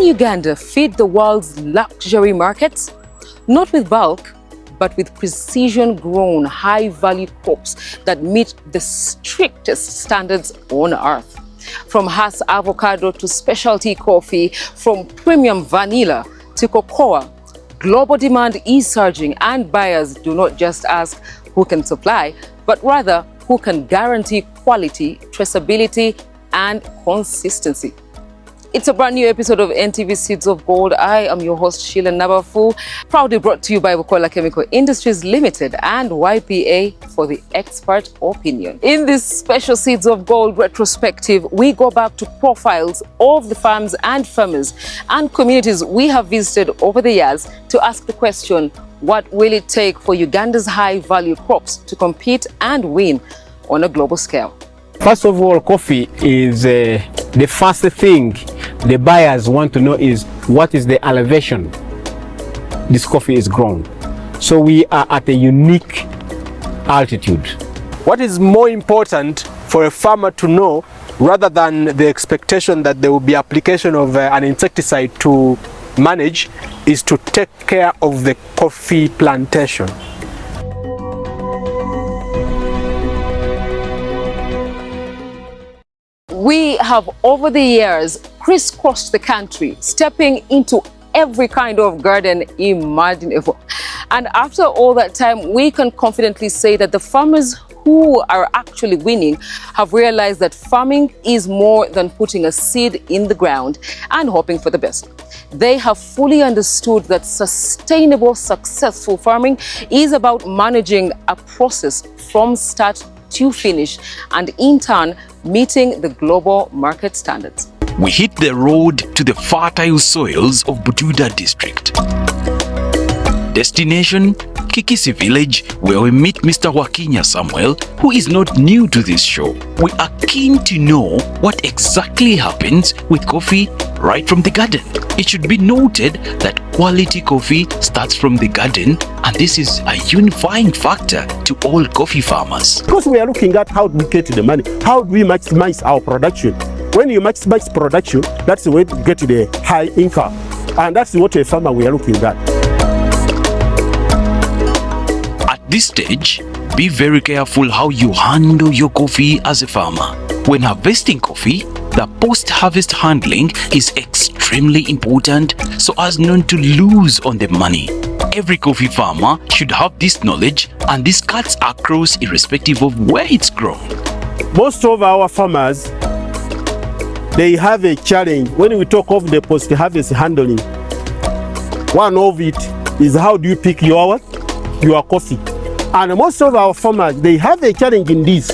Can Uganda feed the world's luxury markets? Not with bulk, but with precision-grown, high-value crops that meet the strictest standards on earth. From Hass avocado to specialty coffee, from premium vanilla to cocoa, global demand is surging, and buyers do not just ask who can supply, but rather who can guarantee quality, traceability, and consistency. It's a brand new episode of NTV Seeds of Gold. I am your host, Sheila Nabafu, proudly brought to you by Bukola Chemical Industries Limited and YPA for the expert opinion. In this special Seeds of Gold retrospective, we go back to profiles of the farms and farmers and communities we have visited over the years to ask the question, what will it take for Uganda's high-value crops to compete and win on a global scale? First of all, coffee is the first thing the buyers want to know is what is the elevation this coffee is grown. So we are at a unique altitude. What is more important for a farmer to know, rather than the expectation that there will be application of an insecticide to manage, is to take care of the coffee plantation. We have over the years crisscrossed the country, stepping into every kind of garden imaginable. And after all that time, we can confidently say that the farmers who are actually winning have realized that farming is more than putting a seed in the ground and hoping for the best. They have fully understood that sustainable, successful farming is about managing a process from start to finish, and in turn, meeting the global market standards. We hit the road to the fertile soils of Bujuda district. Destination, Kikisi village, where we meet Mr. Wakinya Samuel, who is not new to this show. We are keen to know what exactly happens with coffee right from the garden. It should be noted that quality coffee starts from the garden, and this is a unifying factor to all coffee farmers. Because we are looking at how do we get the money, how do we maximize our production. When you maximize production, that's the way to get to the high income. And that's what a farmer we are looking at. At this stage, be very careful how you handle your coffee as a farmer. When harvesting coffee, the post-harvest handling is extremely important so as not to lose on the money. Every coffee farmer should have this knowledge, and this cuts across irrespective of where it's grown. Most of our farmers, they have a challenge. When we talk of the post-harvest handling, one of it is how do you pick your coffee. And most of our farmers, they have a challenge in this.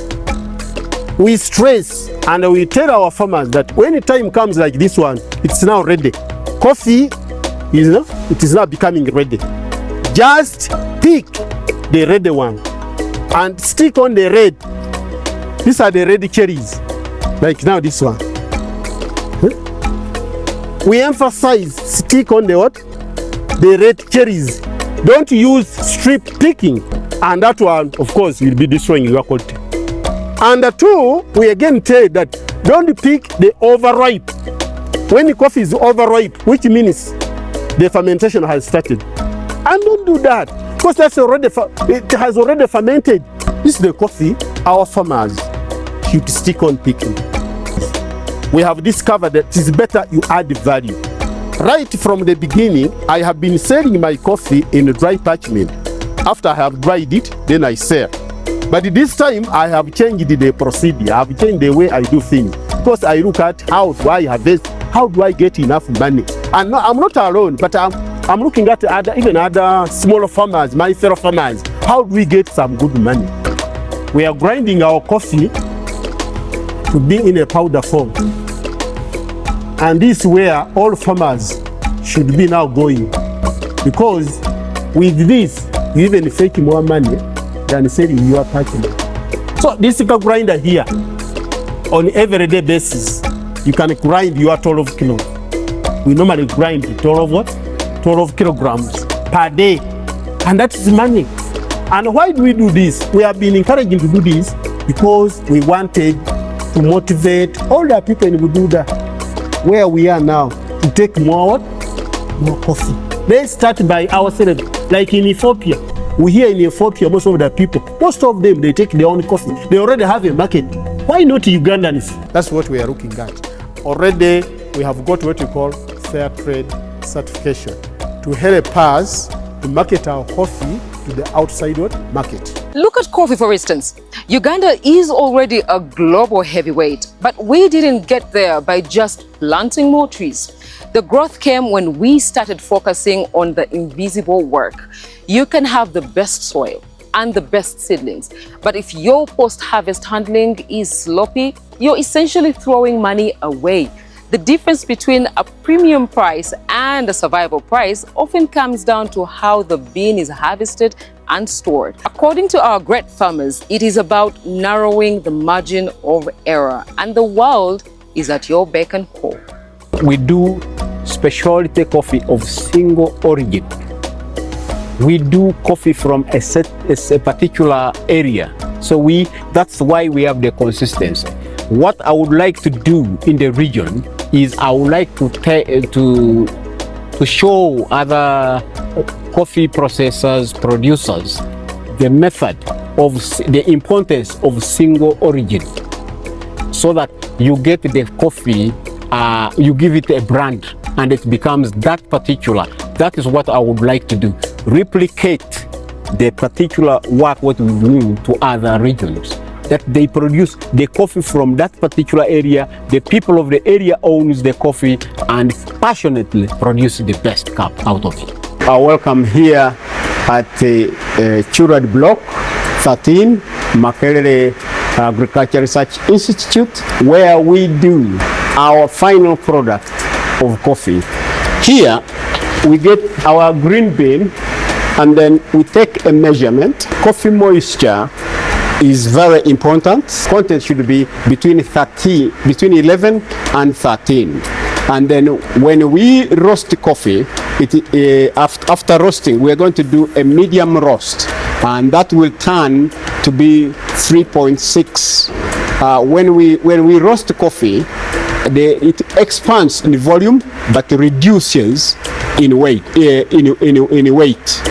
We stress and we tell our farmers that when the time comes like this one, it's now ready. Coffee it is now becoming ready. Just pick the red one and stick on the red. These are the red cherries, like now this one. We emphasize stick on the what? The red cherries. Don't use strip picking, and that one, of course, will be destroying your quality. And two, we again tell that don't pick the overripe. When the coffee is overripe, which means the fermentation has started. And don't do that, because that's already it has already fermented. This is the coffee our farmers should stick on picking. We have discovered that it is better you add value. Right from the beginning, I have been selling my coffee in dry parchment. After I have dried it, then I sell. But this time, I have changed the procedure. I have changed the way I do things. Because I look at how do I harvest, how do I get enough money. And no, I'm not alone, but I'm looking at even other smaller farmers, my fellow farmers. How do we get some good money? We are grinding our coffee to be in a powder form. And this is where all farmers should be now going. Because with this, you even fetch more money than selling your package. So this grinder here, on everyday basis, you can grind your 12 kilos. We normally grind 12 what? 12 kilograms per day. And that is money. And why do we do this? We have been encouraging to do this because we wanted to motivate all the people in Uganda, where we are now, to take more coffee. Let's start by ourselves. Like in Ethiopia, we hear in Ethiopia, most of the people, most of them, they take their own coffee. They already have a market. Why not Ugandans? That's what we are looking at. Already, we have got what we call fair trade certification to help us to market our coffee to the outside market. Look at coffee, for instance. Uganda is already a global heavyweight, but we didn't get there by just planting more trees. The growth came when we started focusing on the invisible work. You can have the best soil and the best seedlings, but if your post-harvest handling is sloppy, you're essentially throwing money away. The difference between a premium price and a survival price often comes down to how the bean is harvested and stored. According to our great farmers, it is about narrowing the margin of error, and the world is at your beck and call. We do specialty coffee of single origin. We do coffee from a particular area. So that's why we have the consistency. What I would like to do in the region is I would like to show other coffee processors, producers, the method of the importance of single origin, so that you get the coffee, you give it a brand and it becomes that particular. That is what I would like to do. Replicate the particular work what we do to other regions, that they produce the coffee from that particular area. The people of the area owns the coffee and passionately produce the best cup out of it. Welcome here at Churad Block 13, Makerere Agriculture Research Institute, where we do our final product of coffee. Here we get our green bean and then we take a measurement. Coffee moisture is very important. Content should be between 11 and 13. And then when we roast coffee, after roasting, we are going to do a medium roast, and that will turn to be 3.6. When we roast coffee, it expands in volume but reduces in weight. In weight.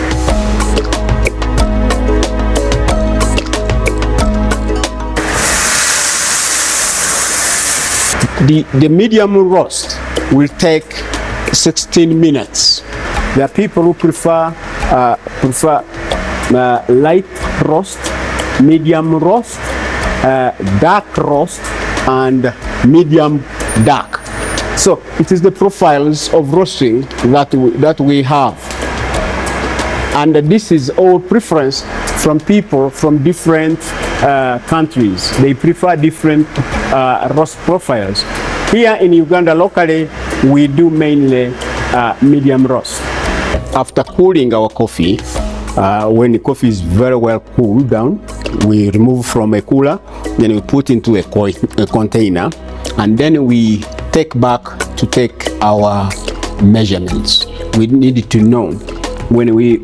The medium roast will take 16 minutes. There are people who prefer light roast, medium roast, dark roast, and medium dark. So it is the profiles of roasting that we have. And this is all preference from people from different countries. They prefer different roast profiles. Here in Uganda locally, we do mainly medium roast. After cooling our coffee, when the coffee is very well cooled down, we remove from a cooler, then we put into a container, and then we take take our measurements. We need to know when we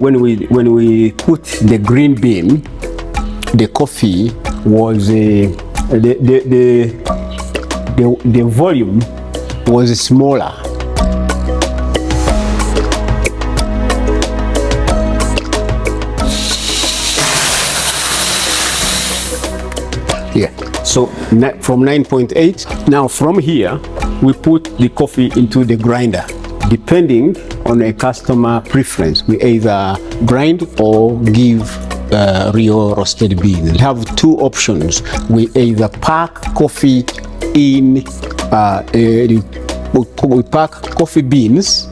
put the green bean, the coffee was the volume was smaller. Yeah, so from 9.8. Now from here, we put the coffee into the grinder. Depending on a customer preference, we either grind or give real roasted beans. We have two options. We either pack coffee in, we pack coffee beans,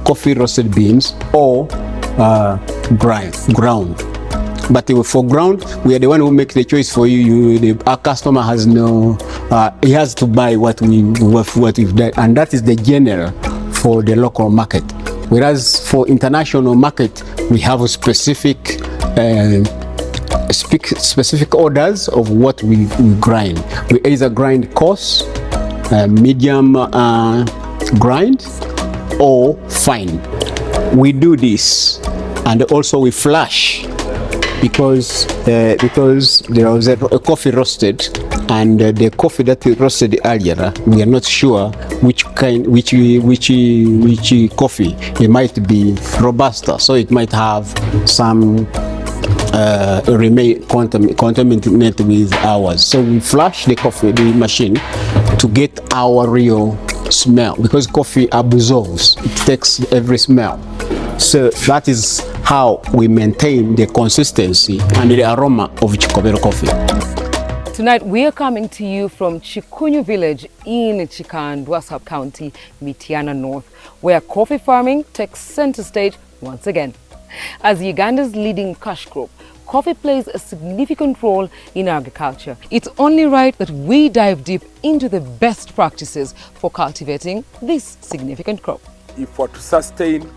coffee roasted beans, or ground. But for ground, we are the one who make the choice for you. Our customer has no, he has to buy what we've done, and that is the general for the local market. Whereas for international market, we have a specific orders of what we grind. We either grind coarse, medium grind, or fine. We do this, and also we flash because there was a coffee roasted and the coffee that we roasted earlier, we are not sure which coffee. It might be robusta, so it might have some remain contaminated with ours. So we flush the machine to get our real smell, because coffee absorbs, it takes every smell. So that is how we maintain the consistency and the aroma of Chikobero coffee. Tonight, we are coming to you from Chikunyu village in Chikandwasap County, Mityana North, where coffee farming takes center stage once again. As Uganda's leading cash crop, coffee plays a significant role in agriculture. It's only right that we dive deep into the best practices for cultivating this significant crop. If we're to sustain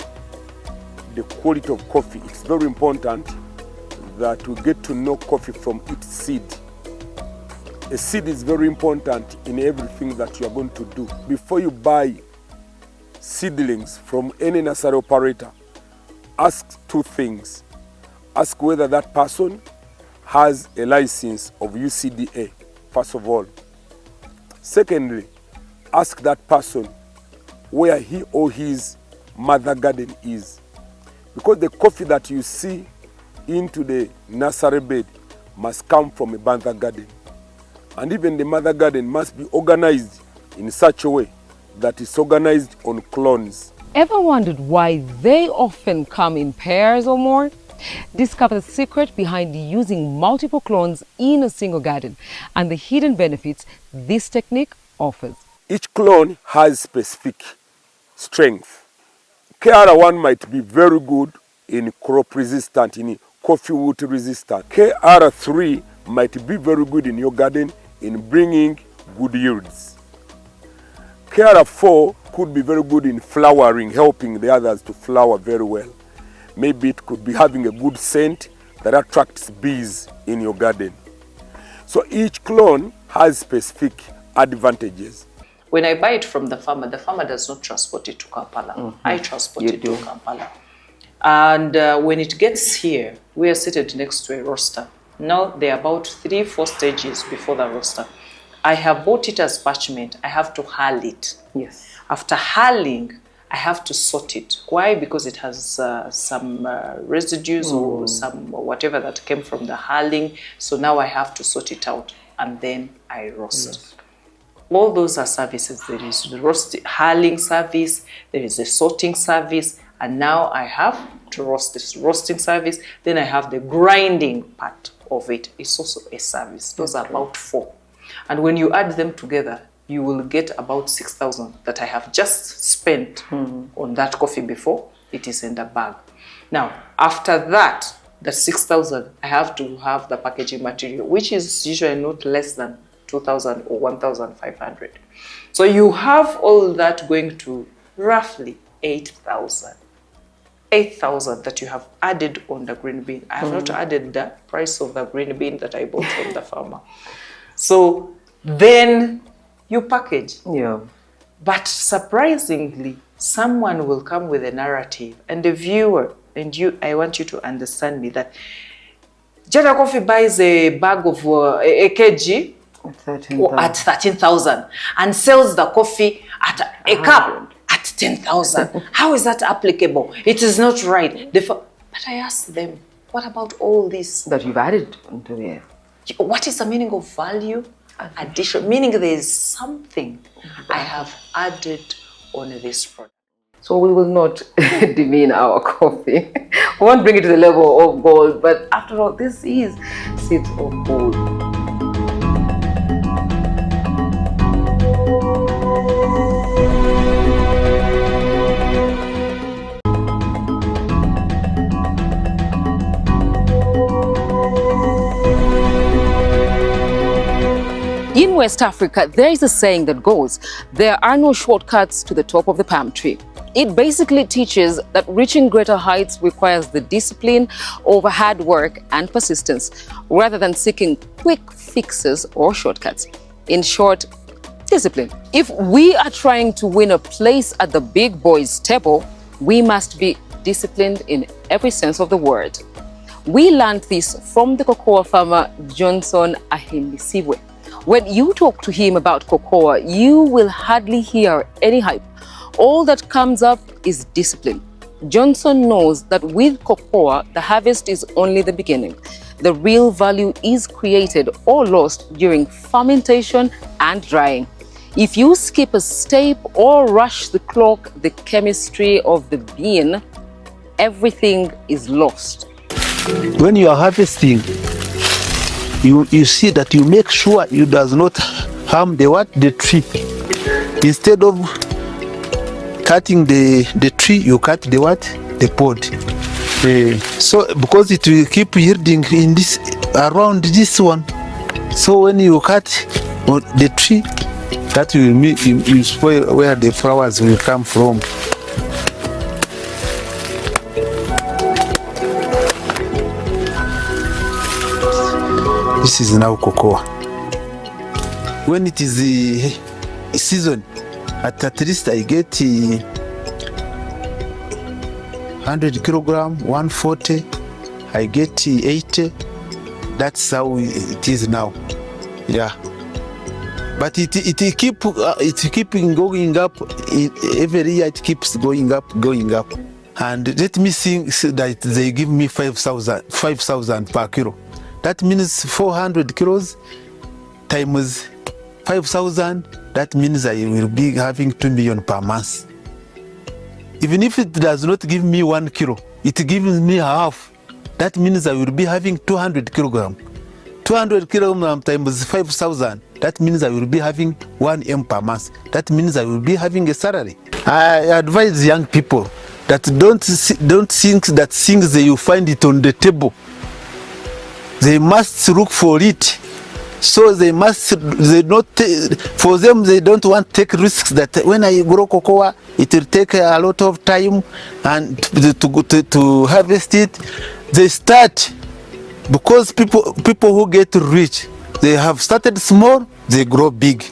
the quality of coffee, it's very important that we get to know coffee from its seed. A seed is very important in everything that you are going to do. Before you buy seedlings from any nursery operator, ask two things. Ask whether that person has a license of UCDA, first of all. Secondly, ask that person where he or his mother garden is. Because the coffee that you see into the nursery bed must come from a mother garden. And even the mother garden must be organized in such a way that it's organized on clones. Ever wondered why they often come in pairs or more? Discover the secret behind using multiple clones in a single garden and the hidden benefits this technique offers. Each clone has specific strength. KR1 might be very good in crop resistant, in coffee wood resistant. KR3 might be very good in your garden in bringing good yields. KR4 could be very good in flowering, helping the others to flower very well. Maybe it could be having a good scent that attracts bees in your garden. So each clone has specific advantages. When I buy it from the farmer does not transport it to Kampala. I transport it to Kampala. And when it gets here, we are seated next to a roaster. Now there are about 3-4 stages before the roaster. I have bought it as parchment. I have to hull it. Yes. After hulling, I have to sort it. Why? Because it has some residues or some whatever that came from the hulling. So now I have to sort it out and then I roast. Yes. All those are services. There is the hulling service, there is the sorting service, and now I have to roast this roasting service. Then I have the grinding part of it. It's also a service. Those are about 4. And when you add them together, you will get about 6,000 that I have just spent on that coffee before it is in the bag. Now, after that, the 6,000, I have to have the packaging material, which is usually not less than 2,000 or 1,500. So you have all that going to roughly 8,000. 8,000 that you have added on the green bean. I have not added the price of the green bean that I bought from the farmer. So then you package. Yeah. But surprisingly, someone will come with a narrative, and the viewer, and you, I want you to understand me that Jetta Coffee buys a bag of a kg at 13,000 and sells the coffee at a cup at 10,000. How is that applicable? It is not right. But I asked them, what about all this that you've added into there? What is the meaning of value addition? Meaning there is something I have added on this product. So we will not demean our coffee. We won't bring it to the level of gold, but after all, this is seeds of gold. In West Africa, there is a saying that goes, there are no shortcuts to the top of the palm tree. It basically teaches that reaching greater heights requires the discipline over hard work and persistence, rather than seeking quick fixes or shortcuts. In short, discipline. If we are trying to win a place at the big boys' table, we must be disciplined in every sense of the word. We learned this from the cocoa farmer Johnson Ahimisibwe, When you talk to him about cocoa, you will hardly hear any hype. All that comes up is discipline. Johnson knows that with cocoa, the harvest is only the beginning. The real value is created or lost during fermentation and drying. If you skip a step or rush the clock, the chemistry of the bean, everything is lost. When you are harvesting, you see that you make sure you does not harm the tree. Instead of cutting the tree, you cut the pod. So because it will keep yielding in this around this one. So when you cut the tree, that will make you spoil where the flowers will come from. This is now cocoa. When it is the season, at least I get 100 kilogram, 140. I get 80. That's how it is now. Yeah. But it keeping going up. Every year it keeps going up. And let me think that they give me 5,000 per kilo. That means 400 kilos times 5,000. That means I will be having 2 million per month. Even if it does not give me 1 kilo, it gives me half. That means I will be having 200 kilogram. 200 kilogram times 5,000. That means I will be having 1 M per month. That means I will be having a salary. I advise young people that don't think that things that you find it on the table. They must look for it. So they don't want to take risks that when I grow cocoa, it will take a lot of time and to harvest it. They start, because people who get rich, they have started small, they grow big.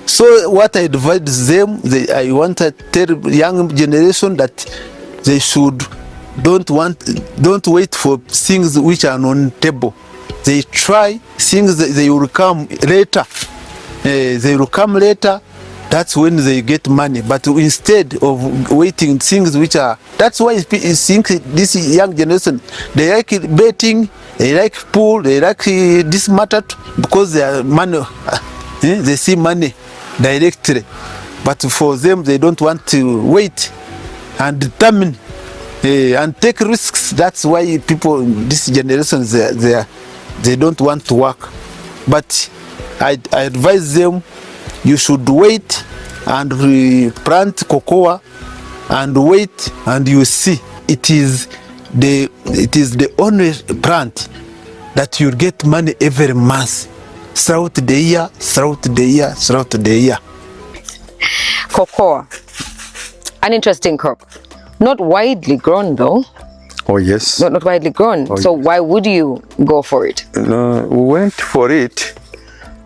So what I advise them, I want to tell young generation that they should don't wait for things which are on the table. They try things that they will come later. They will come later. That's when they get money. But instead of waiting things which are, that's why I think this young generation, they like betting, they like pool, they like this matter because they are money. They see money directly. But for them, they don't want to wait and determine and take risks. That's why people, this generation, they don't want to work. But I advise them, you should wait and plant cocoa and wait, and you see it is the only plant that you get money every month throughout the year. Cocoa, an interesting crop. Not widely grown though. Oh yes. Not widely grown. Oh, so yes. Why would you go for it? No, we went for it,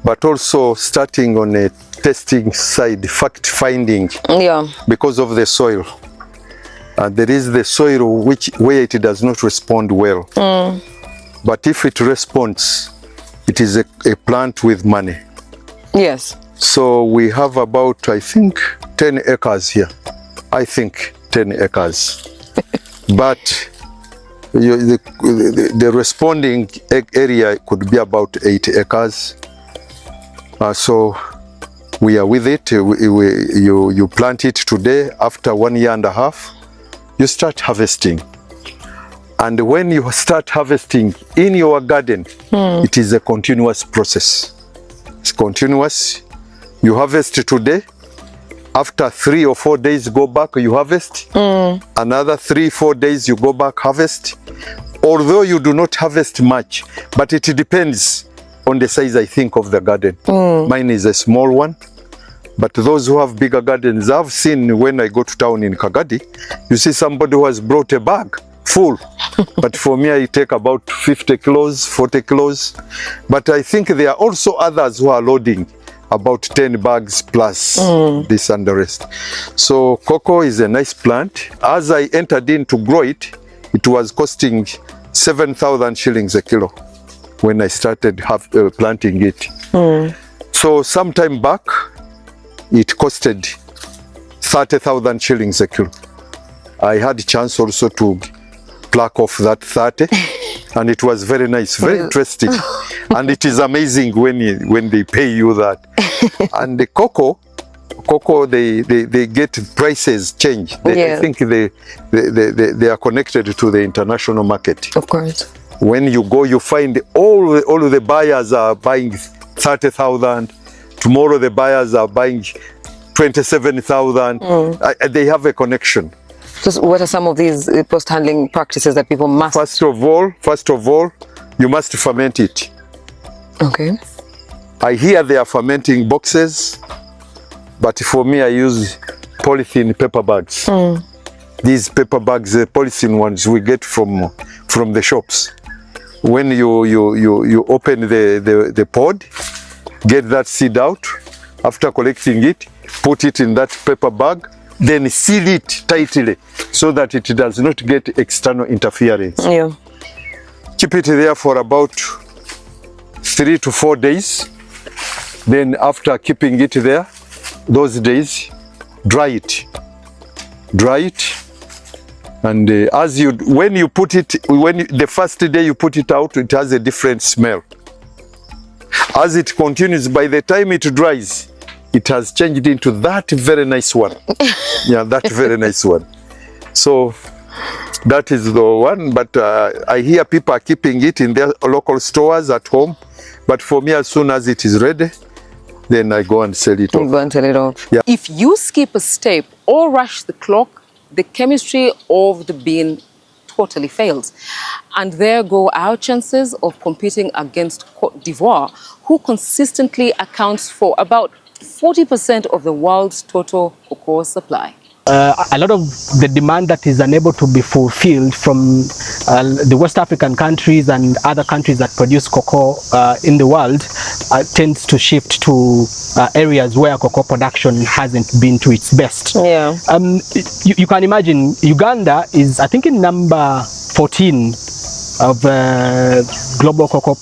but also starting on a testing side, fact finding. Yeah. Because of the soil. There is the soil where it does not respond well. But if it responds, it is a plant with money. Yes. So we have about, I think, 10 acres here. I think 10 acres. But the responding area could be about 8 acres. So we are with it. You plant it today. After 1 year and a half, you start harvesting. And when you start harvesting in your garden, it is a continuous process. It's continuous. You harvest today. After 3 or 4 days, go back, you harvest. Another 3-4 days, you go back, harvest. Although you do not harvest much, but it depends on the size, I think, of the garden. Mine is a small one. But those who have bigger gardens, I've seen when I go to town in Kagadi, you see somebody who has brought a bag full. But for me, I take about 50 kilos, 40 kilos. But I think there are also others who are loading about 10 bags plus this and the rest. So cocoa is a nice plant. As I entered in to grow it, it was costing 7,000 shillings a kilo when I started planting it. So some time back, it costed 30,000 shillings a kilo. I had a chance also to pluck off that 30, and it was very nice, very interesting. And it is amazing when they pay you that. And the cocoa, they get prices change. I think they are connected to the international market. Of course. When you go, you find all of the buyers are buying 30,000. Tomorrow the buyers are buying 27,000. They have a connection. So what are some of these post-handling practices that people must? First of all, you must ferment it. Okay. I hear they are fermenting boxes, but for me, I use polythene paper bags. These paper bags, the polythene ones we get from the shops. When you open the pod, get that seed out. After collecting it, put it in that paper bag, then seal it tightly so that it does not get external interference. Yeah. Keep it there for about 3 to 4 days. Then after keeping it there, those days, dry it. And when you put it, the first day you put it out, it has a different smell. As it continues, by the time it dries, it has changed into that very nice one. Yeah, that very nice one. So that is the one, but I hear people are keeping it in their local stores at home. But for me, as soon as it is ready, then I go and sell it off. You go and sell it off. Yeah. If you skip a step or rush the clock, the chemistry of the bean totally fails. And there go our chances of competing against Cote d'Ivoire, who consistently accounts for about 40% of the world's total cocoa supply. A lot of the demand that is unable to be fulfilled from the West African countries and other countries that produce cocoa in the world tends to shift to areas where cocoa production hasn't been to its best. Yeah. You can imagine Uganda is, I think, in number 14 of global cocoa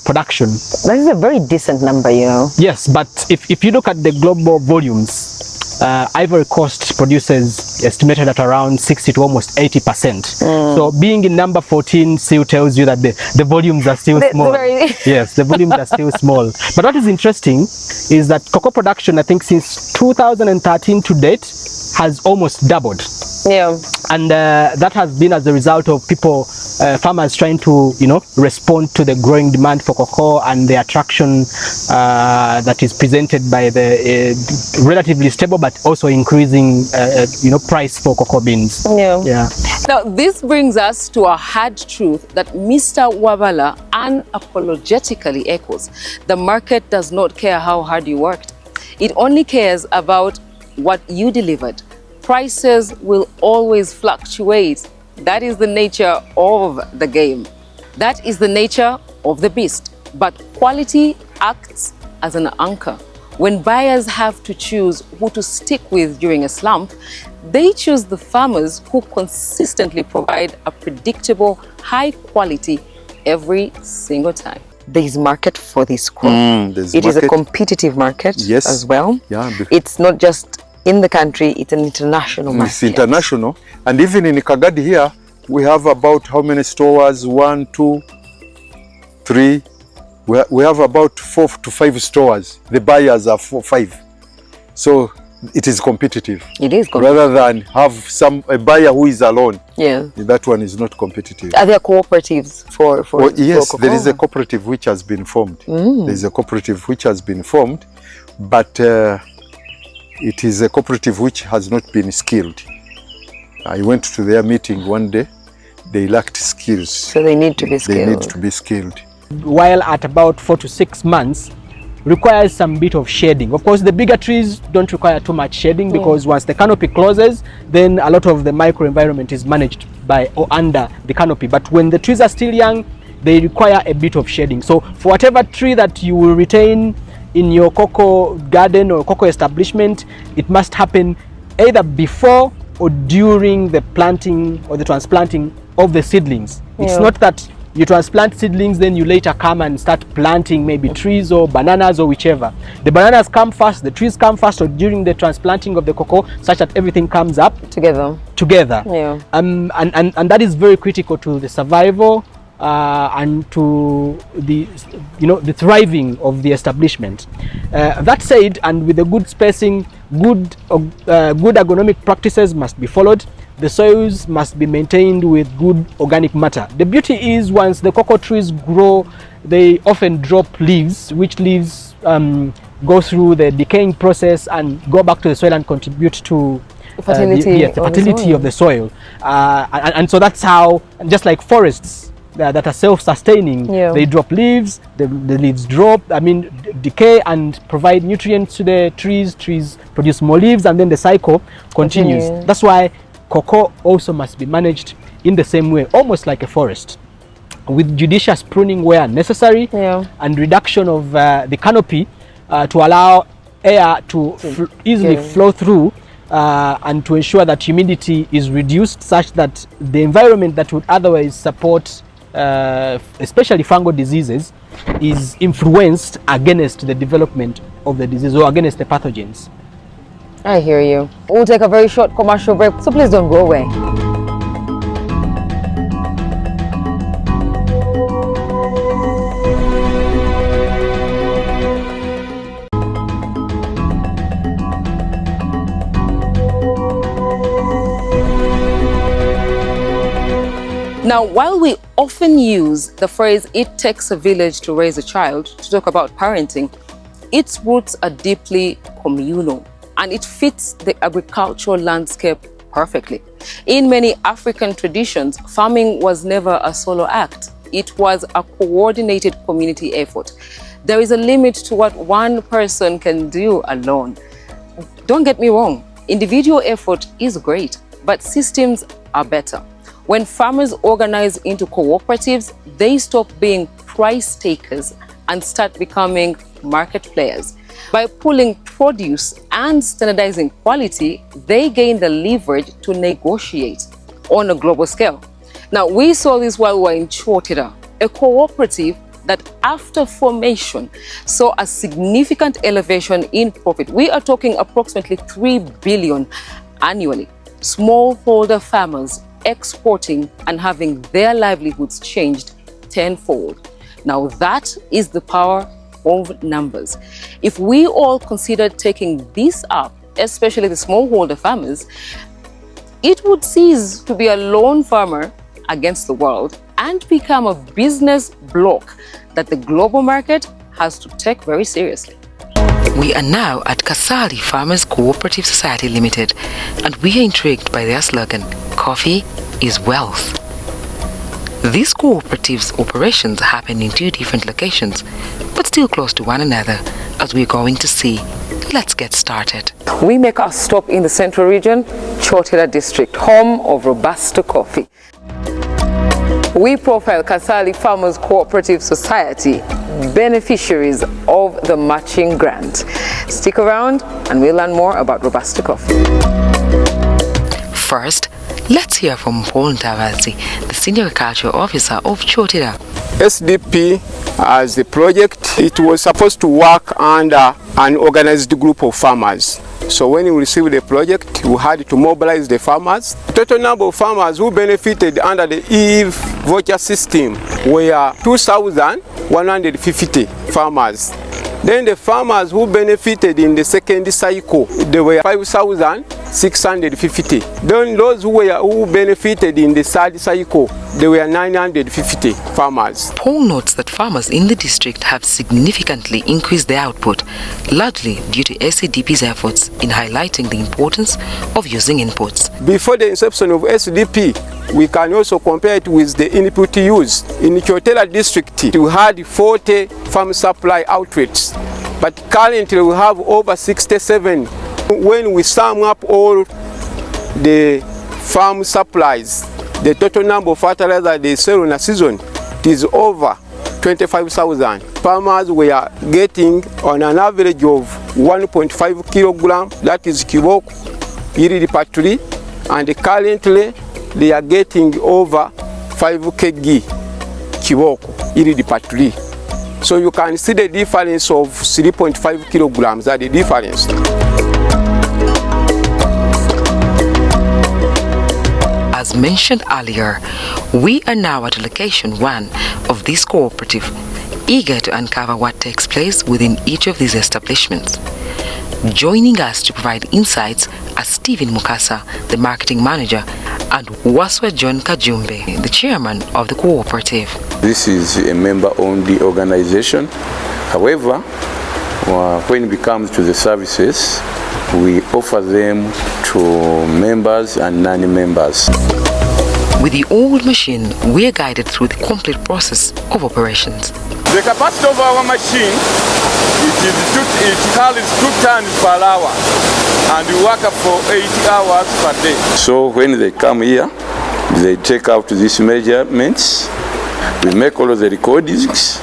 production. That is a very decent number, Yes, but if you look at the global volumes, Ivory Coast produces estimated at around 60 to almost 80%. So being in number 14 still tells you that the volumes are still small. Yes, the volumes are still small. But what is interesting is that cocoa production, I think since 2013 to date, has almost doubled. Yeah. And that has been as a result of people, farmers trying to, respond to the growing demand for cocoa and the attraction that is presented by the relatively stable but also increasing, price for cocoa beans. Yeah. Now, this brings us to a hard truth that Mr. Wabala unapologetically echoes. The market does not care how hard you worked. It only cares about what you delivered. Prices will always fluctuate. That is the nature of the game. That is the nature of the beast. But quality acts as an anchor. When buyers have to choose who to stick with during a slump, they choose the farmers who consistently provide a predictable, high quality every single time. There is market for this crop. It is a competitive market as well. Yeah, it's not just in the country, it's an international market. It's international. And even in Kagadi here, we have about how many stores? 1, 2, 3. We have about 4 to 5 stores. The buyers are 4, 5. So it is competitive. It is competitive. Rather than have a buyer who is alone. Yeah. That one is not competitive. Are there cooperatives for yes, there is a cooperative which has been formed. There is a cooperative which has been formed, but it is a cooperative which has not been skilled. I went to their meeting one day. They lacked skills. So they need to be skilled. They need to be skilled. While at about 4 to 6 months, requires some bit of shading. Of course, the bigger trees don't require too much shading because once the canopy closes, then a lot of the microenvironment is managed by or under the canopy. But when the trees are still young, they require a bit of shading. So for whatever tree that you will retain in your cocoa garden or cocoa establishment, it must happen either before or during the planting or the transplanting of the seedlings. It's not that You transplant seedlings, then you later come and start planting maybe trees or bananas or whichever. The bananas come first, the trees come first, or during the transplanting of the cocoa, such that everything comes up Together. Yeah. And that is very critical to the survival and to the the thriving of the establishment. That said, and with the good spacing, good agronomic practices must be followed. The soils must be maintained with good organic matter. The beauty is, once the cocoa trees grow, they often drop leaves, which leaves go through the decaying process and go back to the soil and contribute to the fertility of the soil. And so that's how, just like forests that are self-sustaining, they drop leaves, the leaves drop, decay and provide nutrients to the trees. Trees produce more leaves, and then the cycle continues. That's why cocoa also must be managed in the same way, almost like a forest, with judicious pruning where necessary, and reduction of the canopy to allow air to easily flow through, and to ensure that humidity is reduced, such that the environment that would otherwise support especially fungal diseases is influenced against the development of the disease or against the pathogens. I hear you. We'll take a very short commercial break, so please don't go away. Now, while we often use the phrase, "it takes a village to raise a child," to talk about parenting, its roots are deeply communal, and it fits the agricultural landscape perfectly. In many African traditions, farming was never a solo act. It was a coordinated community effort. There is a limit to what one person can do alone. Don't get me wrong, individual effort is great, but systems are better. When farmers organize into cooperatives, they stop being price takers and start becoming market players. By pooling produce and standardizing quality, they gain the leverage to negotiate on a global scale. Now, we saw this while we were in Chotira, a cooperative that after formation saw a significant elevation in profit. We are talking approximately 3 billion annually. Smallholder farmers exporting and having their livelihoods changed tenfold. Now that is the power of numbers. If we all considered taking this up, especially the smallholder farmers, it would cease to be a lone farmer against the world and become a business block that the global market has to take very seriously. We are now at Kasali Farmers Cooperative Society Limited, and we are intrigued by their slogan, "Coffee is wealth." These cooperatives' operations happen in 2 different locations, but still close to one another, as we're going to see. Let's get started. We make our stop in the Central Region, Chotira District, home of Robusta coffee. We profile Kasali Farmers Cooperative Society, beneficiaries of the matching grant. Stick around and we'll learn more about Robusta coffee. First, let's hear from Paul Ntavazi, the Senior Agricultural Officer of Chotira. SDP, as a project, it was supposed to work under an organized group of farmers. So when we received the project, we had to mobilize the farmers. The total number of farmers who benefited under the EVE voucher system were 2,150 farmers. Then the farmers who benefited in the second cycle, there were 5,650. Then those who benefited in the third cycle, there were 950 farmers. Paul notes that farmers in the district have significantly increased their output, largely due to SADP's efforts in highlighting the importance of using inputs. Before the inception of SDP, we can also compare it with the input used. In Chotira district, we had 40 farm supply outlets, but currently we have over 67. When we sum up all the farm supplies, the total number of fertilizer they sell in a season, it is over 25,000. Farmers were getting on an average of 1.5 kilogram, that is kiboko, yield per tree, and currently they are getting over 5 kg kiboko yield per tree. So you can see the difference of 3.5 kilograms, that the difference. As mentioned earlier, we are now at location 1 of this cooperative, eager to uncover what takes place within each of these establishments. Joining us to provide insights are Stephen Mukasa, the marketing manager, and Waswa John Kajumbe, the chairman of the cooperative. This is a member-owned organization. However, when it comes to the services, we offer them to members and non-members. With the old machine, we are guided through the complete process of operations. The capacity of our machine, it carries 2 tons per hour and we work for 8 hours per day. So when they come here, they take out these measurements, we make all of the recordings,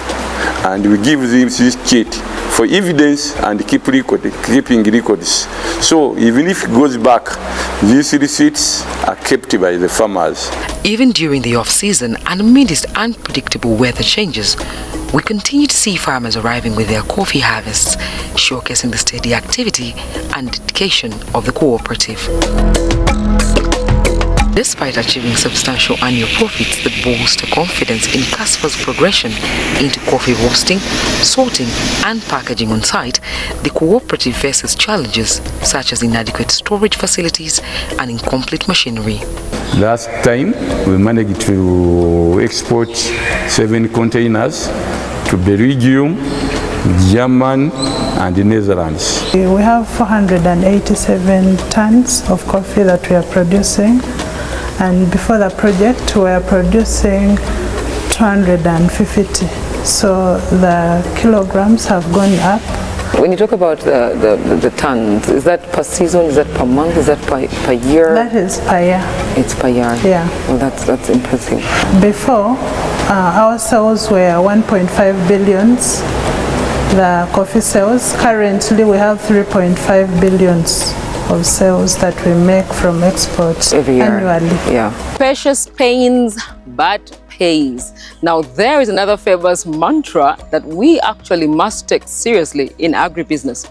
and we give them this kit for evidence and keeping records. So even if it goes back, these receipts are kept by the farmers. Even during the off-season and amidst unpredictable weather changes, we continue to see farmers arriving with their coffee harvests, showcasing the steady activity and dedication of the cooperative. Despite achieving substantial annual profits that bolster confidence in Casper's progression into coffee roasting, sorting and packaging on site, the cooperative faces challenges such as inadequate storage facilities and incomplete machinery. Last time we managed to export 7 containers to Belgium, Germany and the Netherlands. We have 487 tons of coffee that we are producing. And before the project, we were producing 250. So the kilograms have gone up. When you talk about the tons, is that per season, is that per month, is that per year? That is per year. It's per year? Yeah. Well, that's impressive. Before, our sales were 1.5 billions, the coffee sales. Currently, we have 3.5 billions of sales that we make from exports every year. Annually. Yeah. Precious pains but pays. Now there is another famous mantra that we actually must take seriously in agribusiness,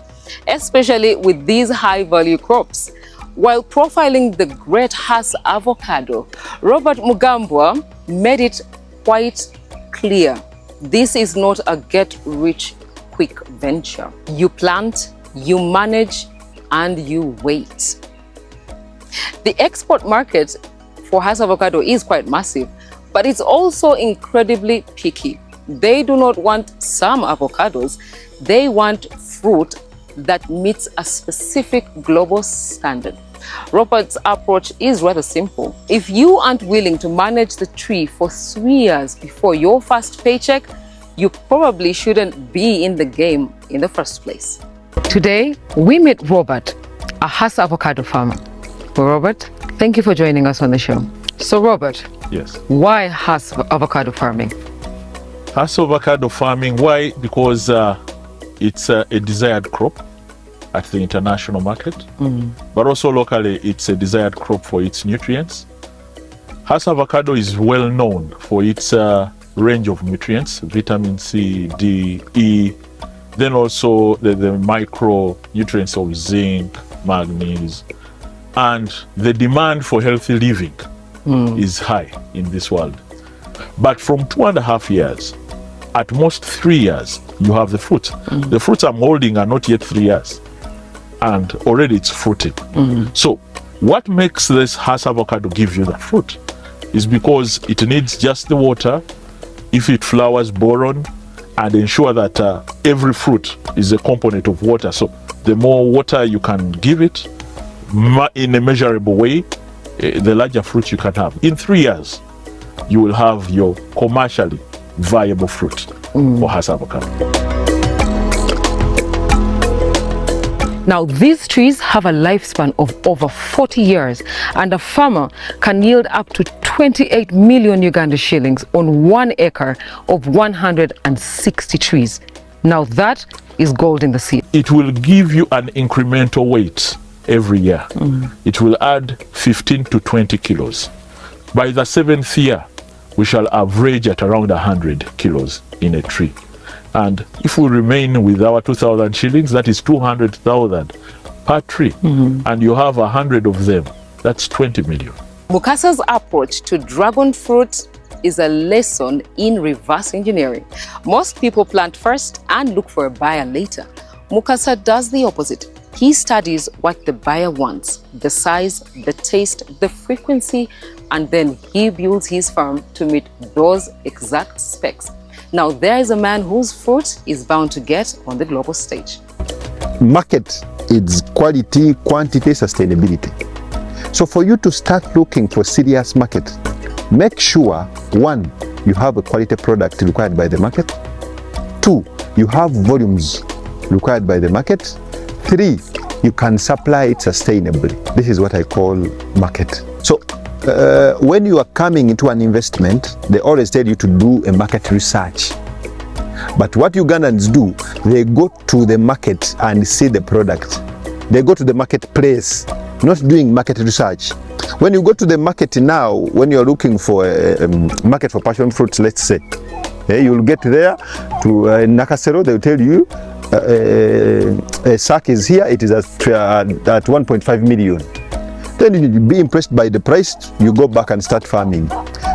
especially with these high-value crops. While profiling the great Hass avocado, Robert Mugambwa made it quite clear this is not a get-rich-quick venture. You plant, you manage, and you wait. The export market for Hass avocado is quite massive, but it's also incredibly picky. They do not want some avocados, they want fruit that meets a specific global standard. Robert's approach is rather simple. If you aren't willing to manage the tree for 3 years before your first paycheck, you probably shouldn't be in the game in the first place. Today, we meet Robert, a Hass avocado farmer. Well, Robert, thank you for joining us on the show. So, Robert, yes, why Hass avocado farming? Hass avocado farming, why? Because it's a desired crop at the international market, but also locally, it's a desired crop for its nutrients. Hass avocado is well known for its range of nutrients, vitamin C, D, E, then also the micronutrients of zinc, manganese, and the demand for healthy living is high in this world. But from 2.5 years, at most 3 years, you have the fruit. The fruits I'm holding are not yet 3 years, and already it's fruited. So what makes this Hass avocado give you the fruit is because it needs just the water, if it flowers boron, and ensure that every fruit is a component of water. So the more water you can give it in a measurable way, the larger fruit you can have. In 3 years, you will have your commercially viable fruit for Hass avocado. Now, these trees have a lifespan of over 40 years, and a farmer can yield up to 28 million Uganda shillings on 1 acre of 160 trees. Now, that is gold in the sea. It will give you an incremental weight every year. It will add 15 to 20 kilos. By the 7th year, we shall average at around 100 kilos in a tree. And if we remain with our 2,000 shillings, that is 200,000 per tree. And you have 100 of them, that's 20 million. Mukasa's approach to dragon fruit is a lesson in reverse engineering. Most people plant first and look for a buyer later. Mukasa does the opposite. He studies what the buyer wants, the size, the taste, the frequency, and then he builds his farm to meet those exact specs. Now there is a man whose fruit is bound to get on the global stage. Market is quality, quantity, sustainability. So for you to start looking for serious market, make sure, 1, you have a quality product required by the market. 2, you have volumes required by the market. 3, you can supply it sustainably. This is what I call market. So when you are coming into an investment, they always tell you to do a market research. But what Ugandans do, they go to the market and see the product. They go to the marketplace, not doing market research. When you go to the market now, when you're looking for a market for passion fruits, let's say, you'll get there to Nakasero, they'll tell you a sack is here, it is at 1.5 million. Then you be impressed by the price, you go back and start farming.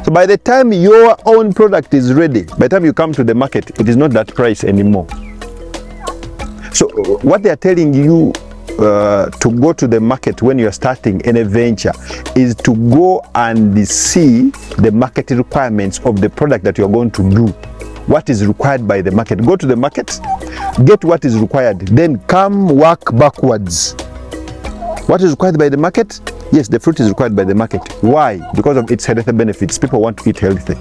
So by the time your own product is ready, by the time you come to the market, it is not that price anymore. So what they are telling you to go to the market when you are starting any venture is to go and see the market requirements of the product that you are going to do. What is required by the market. Go to the market, get what is required, then come work backwards. What is required by the market? Yes, the fruit is required by the market. Why? Because of its health benefits. People want to eat healthy.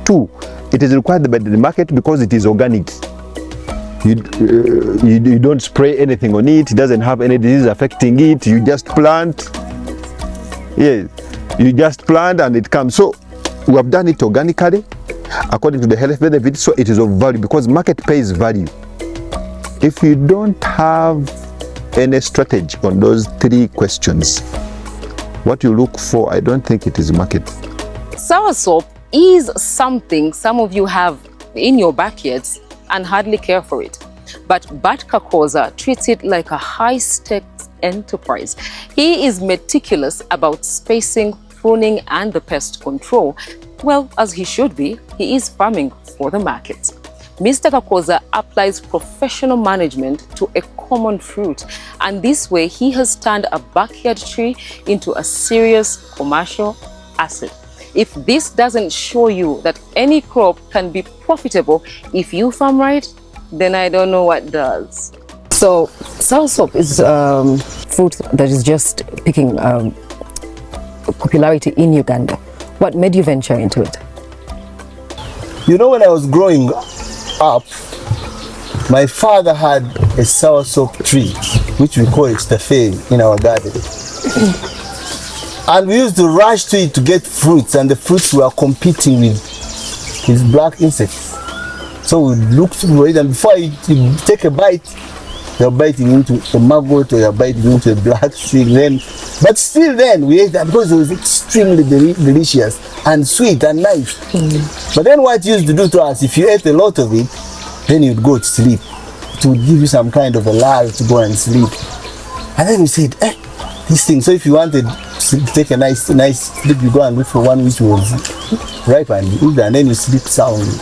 2, it is required by the market because it is organic. You don't spray anything on it. It doesn't have any disease affecting it. You just plant. Yes, you just plant and it comes. So we have done it organically according to the health benefits. So it is of value because market pays value. If you don't have any strategy on those 3 questions, what you look for, I don't think it is market. Soursop is something some of you have in your backyards and hardly care for it. But Bart Kakoza treats it like a high-stakes enterprise. He is meticulous about spacing, pruning, and the pest control. Well, as he should be, he is farming for the market. Mr. Kakoza applies professional management to a common fruit, and this way he has turned a backyard tree into a serious commercial asset. If this doesn't show you that any crop can be profitable if you farm right, then I don't know what does. So soursop is fruit that is just picking popularity in Uganda. What made you venture into it? You know, when I was growing up, my father had a soursop tree, which we call it staffe in our garden. And we used to rush to it to get fruits, and the fruits were competing with these black insects. So we looked for it, and before you take a bite, you're biting into a maggot or you're biting into a black thing. But still then, we ate that because it was extremely delicious and sweet and nice. But then what it used to do to us, if you ate a lot of it, then you'd go to sleep. It would give you some kind of a lull to go and sleep. And then we said, this thing, so if you wanted to take a nice sleep, you go and look for one which was ripe and good, and then you sleep soundly.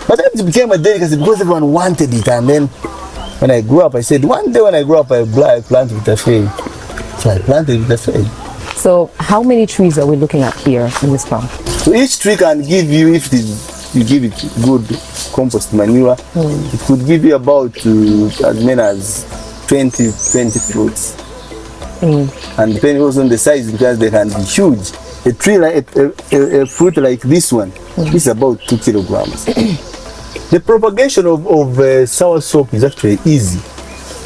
But then it became a delicacy because everyone wanted it. And then when I grew up, I said, one day when I grow up, I plant with a fade. So I planted with a fade. So how many trees are we looking at here in this farm? So each tree can give you, if you give it good compost manure, it could give you about as many as 20 fruits. And depending also on the size, because they can be huge. A tree like a fruit like this one is about 2 kilograms. The propagation of soursop is actually easy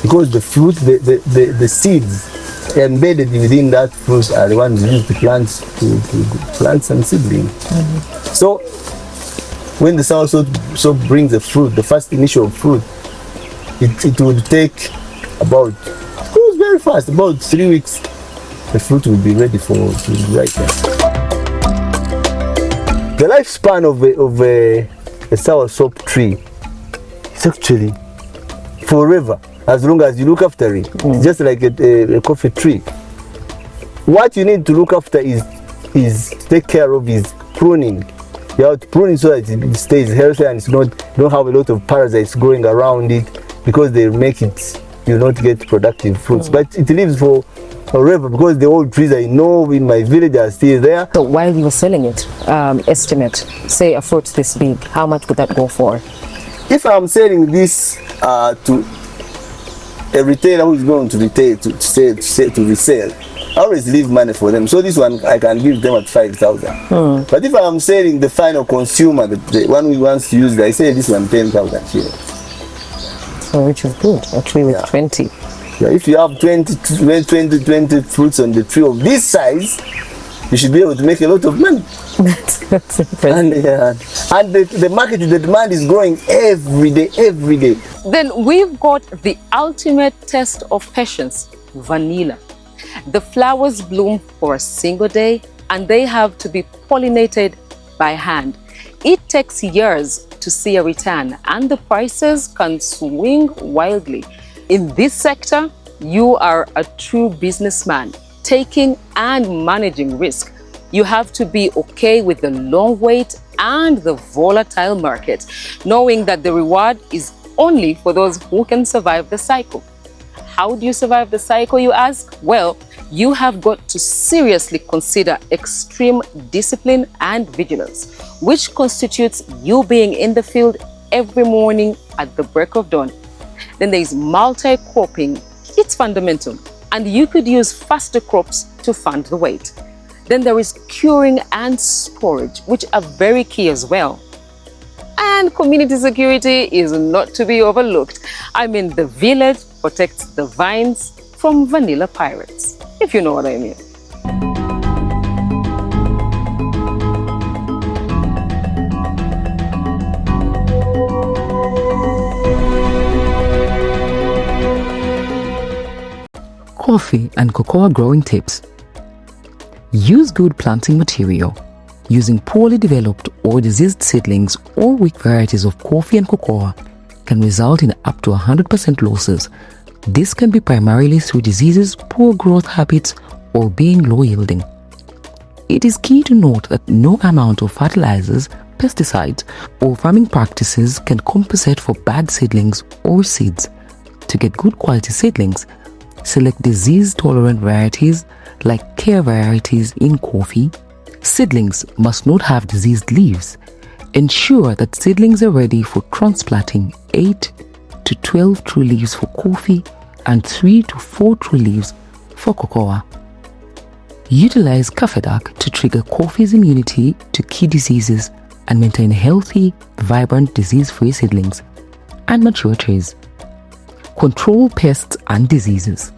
because the fruit, the seeds embedded within that fruit are the ones used to plant plants and seedlings. So when the soursop brings the fruit, the first initial fruit, it would take about, it goes very fast, about 3 weeks. The fruit will be ready to ripen. The lifespan of a soursop tree is actually forever, as long as you look after it. It's just like a coffee tree. What you need to look after is take care of is pruning. You have to prune it so that it stays healthy and it's not, you don't have a lot of parasites growing around it, because they make it, you not get productive fruits. But it lives for forever, because the old trees I know in my village are still there. So while you were selling it, estimate, say a fruit this big, how much would that go for? If I'm selling this to a retailer who is going to retail to resell, I always leave money for them. So this one I can give them at 5,000. But if I'm selling the final consumer, the one who wants to use it, I say this one 10,000 shillings. So which is good, actually, with 20. Yeah, if you have 20 fruits on the tree of this size, you should be able to make a lot of money. That's impressive. And the market, the demand is growing every day. Then we've got the ultimate test of patience, vanilla. The flowers bloom for a single day and they have to be pollinated by hand. It takes years to see a return and the prices can swing wildly. In this sector, you are a true businessman, taking and managing risk. You have to be okay with the long wait and the volatile market, knowing that the reward is only for those who can survive the cycle. How do you survive the cycle, you ask? Well, you have got to seriously consider extreme discipline and vigilance, which constitutes you being in the field every morning at the break of dawn. Then there is multi-cropping. It's fundamental, and you could use faster crops to fund the wait. Then there is curing and storage, which are very key as well. And community security is not to be overlooked. I mean, the village protects the vines from vanilla pirates, if you know what I mean. Coffee and cocoa growing tips. Use good planting material. Using poorly developed or diseased seedlings or weak varieties of coffee and cocoa can result in up to 100% losses. This can be primarily through diseases, poor growth habits, or being low yielding. It is key to note that no amount of fertilizers, pesticides, or farming practices can compensate for bad seedlings or seeds. To get good quality seedlings, select disease-tolerant varieties like care varieties in coffee. Seedlings must not have diseased leaves. Ensure that seedlings are ready for transplanting 8 to 12 true leaves for coffee and 3 to 4 true leaves for cocoa. Utilize Cafedac to trigger coffee's immunity to key diseases and maintain healthy, vibrant, disease-free seedlings and mature trees. Control pests and diseases.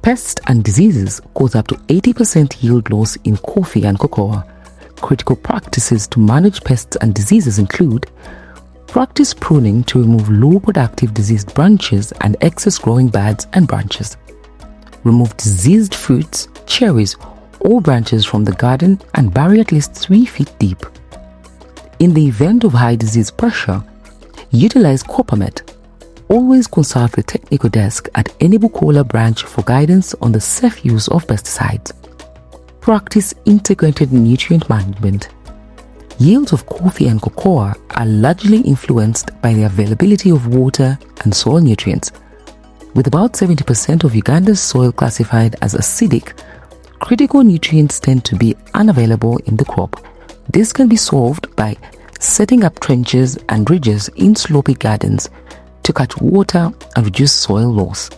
Pests and diseases cause up to 80% yield loss in coffee and cocoa. Critical practices to manage pests and diseases include: practice pruning to remove low productive diseased branches and excess growing buds and branches. Remove diseased fruits, cherries, or branches from the garden and bury at least 3 feet deep. In the event of high disease pressure, utilize Coppermet. Always consult the technical desk at any Bukola branch for guidance on the safe use of pesticides. Practice integrated nutrient management. Yields of coffee and cocoa are largely influenced by the availability of water and soil nutrients. With about 70% of Uganda's soil classified as acidic, critical nutrients tend to be unavailable in the crop. This can be solved by setting up trenches and ridges in slopy gardens to catch water and reduce soil loss.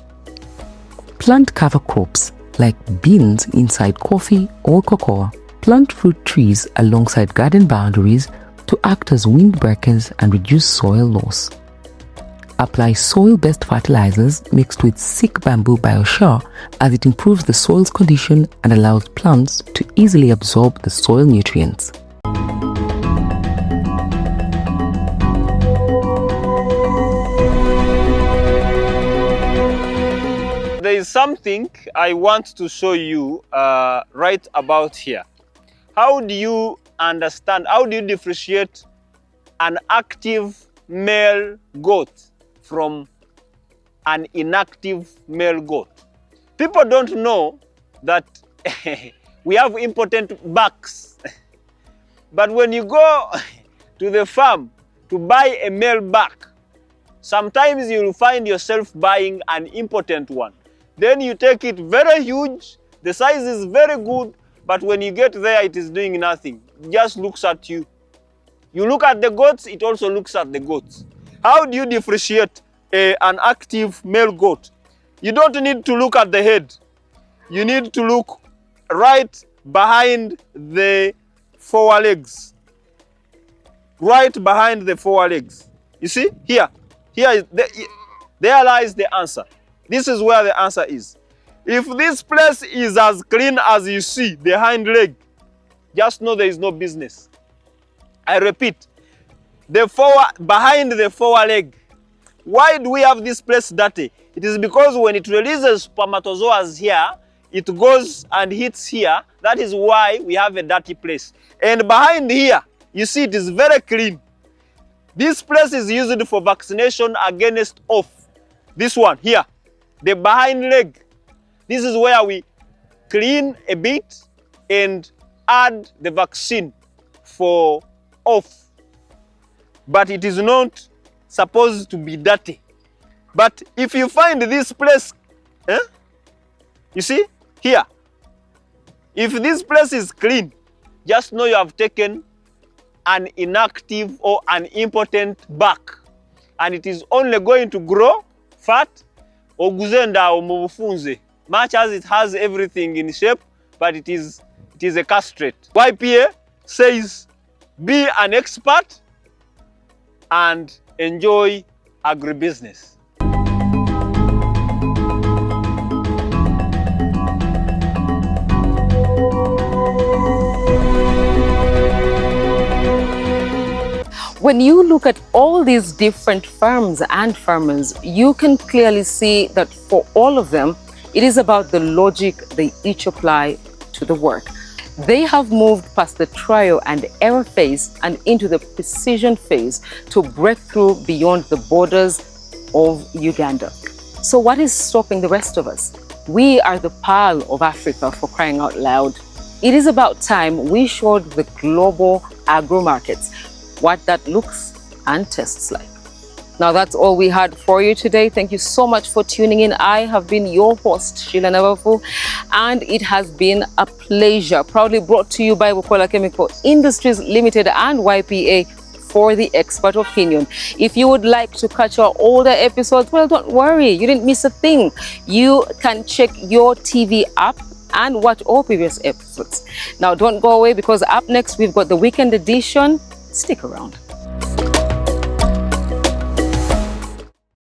Plant cover crops like beans inside coffee or cocoa. Plant fruit trees alongside garden boundaries to act as windbreakers and reduce soil loss. Apply soil-based fertilizers mixed with sick bamboo biochar as it improves the soil's condition and allows plants to easily absorb the soil nutrients. There is something I want to show you right about here. How do you understand, how do you differentiate an active male goat from an inactive male goat? People don't know that we have important bucks. But when you go to the farm to buy a male buck, sometimes you'll find yourself buying an impotent one. Then you take it very huge, the size is very good, but when you get there, it is doing nothing. It just looks at you. You look at the goats, it also looks at the goats. How do you differentiate an active male goat? You don't need to look at the head. You need to look right behind the forelegs. Right behind the forelegs. You see? Here there lies the answer. This is where the answer is. If this place is as clean as you see, the hind leg, just know there is no business. I repeat, behind the foreleg. Why do we have this place dirty? It is because when it releases spermatozoas here, it goes and hits here. That is why we have a dirty place. And behind here, you see it is very clean. This place is used for vaccination against off. This one here, the behind leg. This is where we clean a bit and add the vaccine for off. But it is not supposed to be dirty. But if you find this place, you see, here, if this place is clean, just know you have taken an inactive or an impotent buck, and it is only going to grow fat or guzenda or mufunze, much as it has everything in shape, but it is a castrate. YPA says be an expert and enjoy agribusiness. When you look at all these different farms and farmers, you can clearly see that for all of them, it is about the logic they each apply to the work. They have moved past the trial and error phase and into the precision phase to break through beyond the borders of Uganda. So what is stopping the rest of us? We are the pearl of Africa, for crying out loud. It is about time we showed the global agro markets what that looks and tastes like. Now that's all we had for you today. Thank you so much for tuning in. I have been your host, Sheila Navafu, and it has been a pleasure. Proudly brought to you by Bukola Chemical Industries Limited and YPA for the expert opinion. If you would like to catch our older episodes, well, don't worry, you didn't miss a thing. You can check your TV app and watch all previous episodes. Now don't go away, because up next we've got the weekend edition. Stick around.